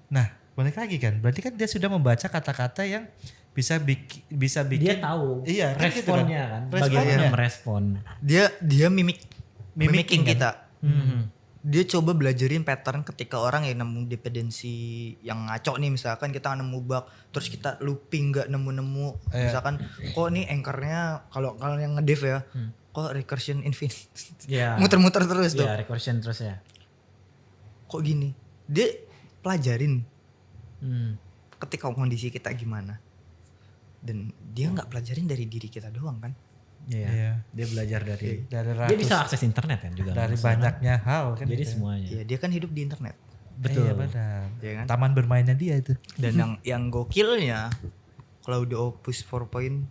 Nah, balik lagi kan. Berarti kan dia sudah membaca kata-kata yang bisa bikin. Dia tahu Iya, kan gitu kan. responnya kan. Responnya. Bagaimana merespon. Dia mimicking kan? kita. Mhm. Dia coba belajarin pattern ketika orang yang nemu dependensi yang ngaco nih, misalkan kita nemu bug terus kita looping nggak nemu misalkan kok nih anchornya kalau yang ngedev ya kok recursion infinite Iya. muter-muter terus tuh Iya, recursion terus ya. kok gini dia pelajarin Hmm. ketika kondisi kita gimana. Dan dia nggak pelajarin dari diri kita doang kan. Iya. Iya. Dia belajar dari Dari dia ratus, bisa akses internet kan juga. dari maksudnya. banyaknya hal kan. Jadi gitu. semuanya. Ya dia kan hidup di internet. Betul. Iya benar. Iya kan? Taman bermainnya dia itu. Dan yang gokilnya Cloud Opus 4.6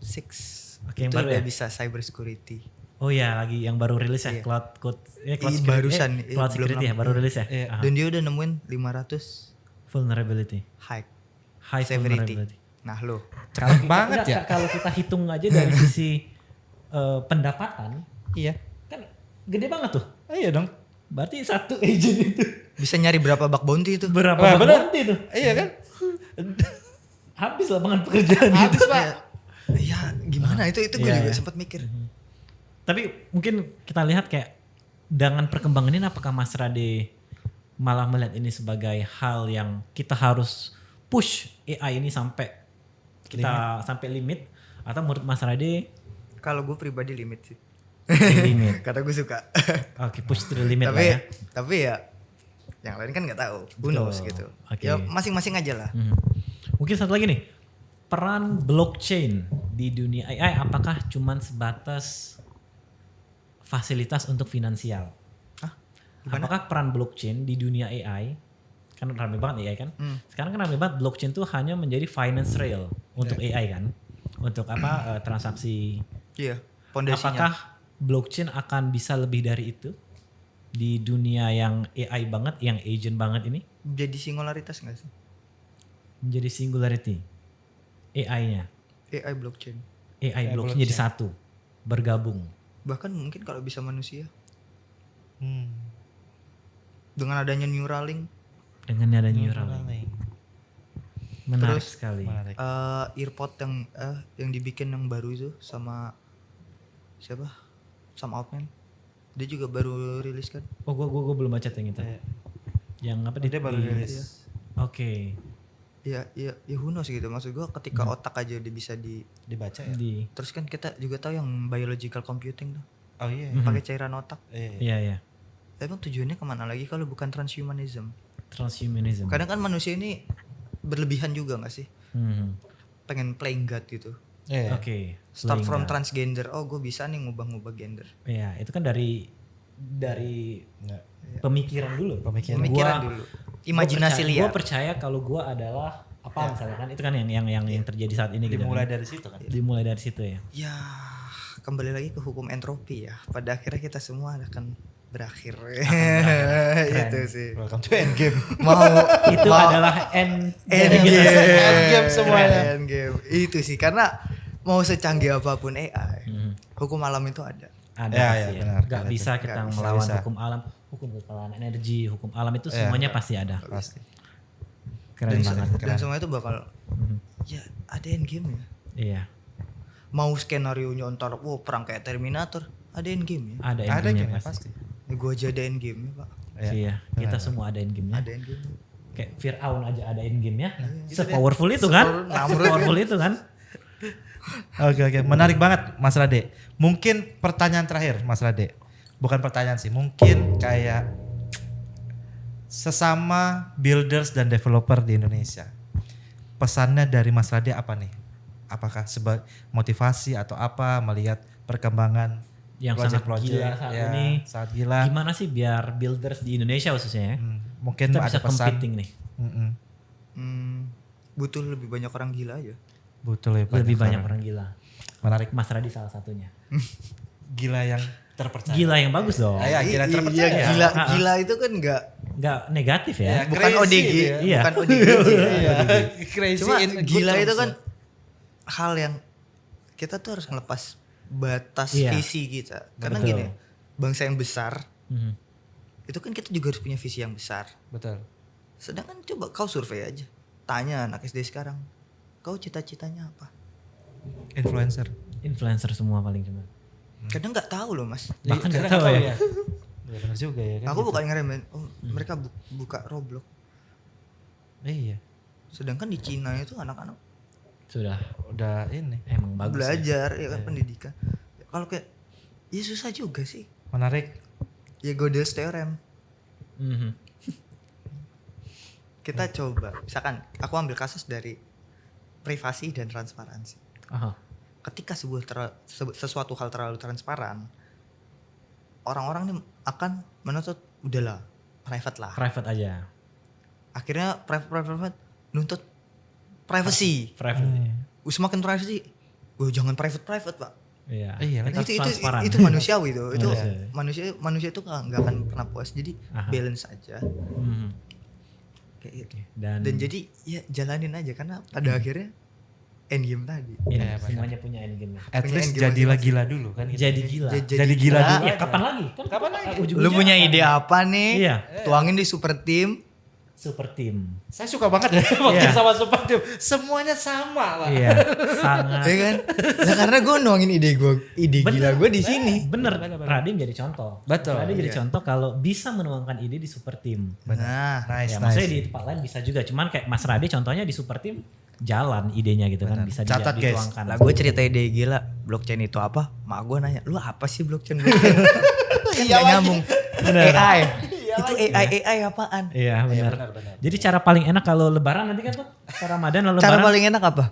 Oke, yang itu baru udah ya? bisa cyber security. Oh iya, lagi yang baru rilis ya, Iya. Cloud Code. Cloud Iya, Security. barusan. Cloud Belum Security ya, lama. baru rilis ya. Iya. Aha. Dan dia udah nemuin 500 Vulnerability. high Severity. severity. Nah lo, Cepet banget Enggak, ya. Kalau kita hitung aja dari sisi pendapatan, Iya. kan gede banget tuh. Iya dong. Berarti satu agent itu bisa nyari berapa bug bounty itu? berapa Wah, bener. bounty tuh? Iya kan? Habis lapangan pekerjaan itu. Habis Pak. Ya gimana itu gue Iya, juga iya. sempat mikir. Tapi mungkin kita lihat kayak dengan perkembangan ini apakah Mas Rade malah melihat ini sebagai hal yang kita harus push AI ini sampai kita sampai limit, atau menurut Mas Rade Kalau gue pribadi limit sih. limit? Kata gue suka. Oke, push to the limit tapi lah ya. tapi ya yang lain kan nggak tahu. Who Betul. knows gitu. Oke. Ya masing-masing aja lah. Mungkin satu lagi nih, peran blockchain di dunia AI apakah cuman sebatas fasilitas untuk finansial? Hah? Gimana? Apakah peran blockchain di dunia AI, kan rame banget AI kan? Sekarang kan rame banget blockchain tuh hanya menjadi finance rail untuk AI kan? Untuk apa transaksi. Iya, pondasinya. Apakah blockchain akan bisa lebih dari itu di dunia yang AI banget, yang agent banget ini? jadi singularitas nggak sih? Menjadi singularity AI-nya. AI blockchain. AI blockchain jadi satu, bergabung. Bahkan mungkin kalau bisa manusia Hmm. dengan adanya Neuralink, Dengan adanya Neuralink. Menarik Terus, sekali. Menarik. earpod yang dibikin yang baru itu sama siapa? Sama Altman. Dia juga baru rilis kan? Oh, gua belum baca yang itu. Yang apa Dia baru rilis. Oke. Ya who knows gitu. Maksud gua ketika otak aja udah bisa Dibaca ya. Di terus kan kita juga tahu yang biological computing tuh, Oh iya. pakai cairan otak. Iya. iya ya, Emang tujuannya kemana lagi kalau bukan transhumanism? transhumanism. Kadang kan manusia ini berlebihan juga nggak sih? Hmm. Pengen playing God gitu. Iya. Oke. Start from Sehingga- transgender. Oh gue bisa nih ngubah-ngubah gender. Iya, itu kan dari Nggak. pemikiran dulu. Pemikiran dulu. Imajinasi Gue liar. percaya kalau gue adalah apa misalnya kan, itu kan yang terjadi saat ini gitu. Dimulai kan. dari situ kan. Dimulai dari situ ya. Ya kembali lagi ke hukum entropi ya. Pada akhirnya kita semua akan berakhir. Itu sih. Welcome to Endgame. Mau Itu mau- adalah end Endgame semuanya. Endgame. Itu sih karena mau secanggih apapun AI, hukum alam itu ada. Ada Ya, pasti ya, ya. benar. Gak Ada bisa tuh. kita Nggak bisa. melawan Bisa. hukum alam, hukum kekalahan energi, hukum alam itu Ya. semuanya pasti ada. Pasti. Keren Dan, banget. dan semua itu bakal ya ada endgame ya. Iya, Mau skenario nya ntar perang kayak Terminator, ada endgame ya. ada Ada endgame game pasti. pasti. Ya gue aja ada endgame ya pak. Iya, kita semua ada endgame-nya. Ada endgame. Kayak Fir'aun aja ada endgame-nya. Se-powerful itu kan? Se-powerful itu kan? Oke. Menarik banget Mas Rade. Mungkin pertanyaan terakhir Mas Rade. Bukan pertanyaan sih. Mungkin kayak sesama builders dan developer di Indonesia. Pesannya dari Mas Rade apa nih? Apakah sebagai motivasi atau apa melihat perkembangan Yang sangat gila saat ini. Sangat gila. Gimana sih biar builders di Indonesia khususnya ya? Mungkin Kita ada bisa pesan. competing nih. Mm-mm. Butuh lebih banyak orang gila aja. Betul ya. Lebih banyak orang gila. Menarik. Mas Radi salah satunya. Gila yang terpercaya. Gila yang bagus dong. Iya, gila Iya, terpercaya. gila, gila itu kan enggak Nggak negatif ya. bukan crazy ODG, dia. Iya. bukan ODG. Iya. Crazy Cuma in a good gila itu terms kan ya. hal yang kita tuh harus ngelepas batas Iya. visi kita. Karena Betul. gini, bangsa yang besar Mhm. itu kan kita juga harus punya visi yang besar. Betul. Sedangkan coba kau survei aja, tanya anak SD sekarang, kau cita-citanya apa? Influencer. Influencer semua paling cuma. Kadang nggak tahu loh mas. Bahkan Karena nggak tahu ya. Ya benar juga ya kan. Aku gitu. bukan ngeremen, mereka buka Roblox. Iya. Sedangkan di Cina itu anak-anak Sudah Udah ini. emang bagus. Ya. belajar ya kan pendidikan. Kalau kayak ya susah juga sih. Menarik. Ya Gödel's theorem. Mhm. kita coba, misalkan aku ambil kasus dari privasi dan transparansi. Aha. Ketika sesuatu hal terlalu transparan, orang-orang nih akan menuntut udahlah private lah. Private aja. Akhirnya private nuntut privacy. Private. Semakin privacy, jangan private pak. Iya. Iya, Kita itu transparan. itu manusiawi itu. Itu Manusia. manusia itu nggak akan pernah puas. Jadi Aha. balance aja. Mhm. Kayak gitu. Dan jadi ya jalanin aja karena pada akhirnya end game tadi. iya, Iya, semuanya punya end game. At Punya least endgame jadilah masing-masing. gila dulu kan. gitu. Jadi gila. Jadi gila dulu. Iya, kapan lagi? Kan Kapan lagi? Lu punya ide apa nih? Iya. Tuangin di super team. Super team. Saya suka banget ya podcast Iya. sama Super Team. Semuanya sama lah. Iya, sangat. Ya kan? Nah, karena gue nuangin ide gila gue di sini. Bener, Radim jadi contoh. Betul. Radim jadi Iya. contoh kalau bisa menuangkan ide di super team. Nah, Nice, Ya, nice. maksudnya di tempat lain bisa juga. Cuman kayak Mas Radi contohnya di super team jalan idenya gitu kan, bisa Catat, guys. dituangkan. lah gue cerita ide gila. Blockchain itu apa? Mak gue nanya, lu apa sih blockchain? Kan Iya gak lagi. nyambung. Bener. AI. Itu AI apaan? Iya, benar. benar. Jadi cara paling enak kalau lebaran nanti kan tuh, cara Ramadan lalu Cara lebaran. paling enak apa?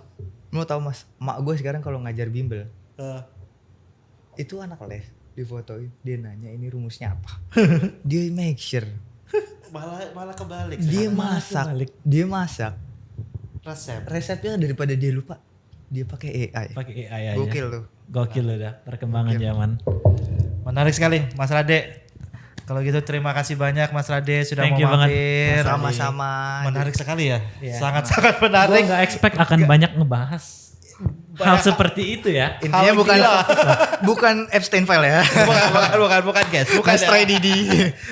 Mau tahu mas? Mak gue sekarang kalau ngajar bimbel, itu anak les difotoin, dia nanya ini rumusnya apa. Dia make sure, Malah kebalik. dia sekarang. masak, kebalik. dia masak. Resep. Resepnya daripada dia lupa, dia pakai AI. Pakai AI aja. Gokil tuh. Gokil udah perkembangan zaman. Menarik sekali Mas Rade. Kalau gitu terima kasih banyak Mas Rade sudah Thank mau you banget. mampir. Sama-sama. Menarik sekali ya. Iya. Sangat-sangat Gue menarik. nggak expect akan banyak ngebahas hal seperti itu ya. Intinya Hal bukan gila. bukan Epstein file ya. bukan guys. Bukan Mas ya. Troy Didi.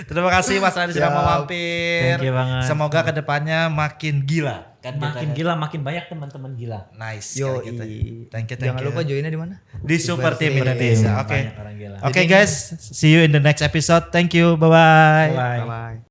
Terima kasih Mas Rade sudah Siap. mau mampir. Thank you banget. Semoga kedepannya makin gila. Kan Makin kita- gila, makin banyak teman-teman gila. Nice. Yo, sekali kita. Thank you. Jangan lupa joinnya di mana? di Super Team Super Indonesia. Oke. Banyak orang gila. Oke guys, see you in the next episode. Thank you. Bye bye. Bye. Bye bye.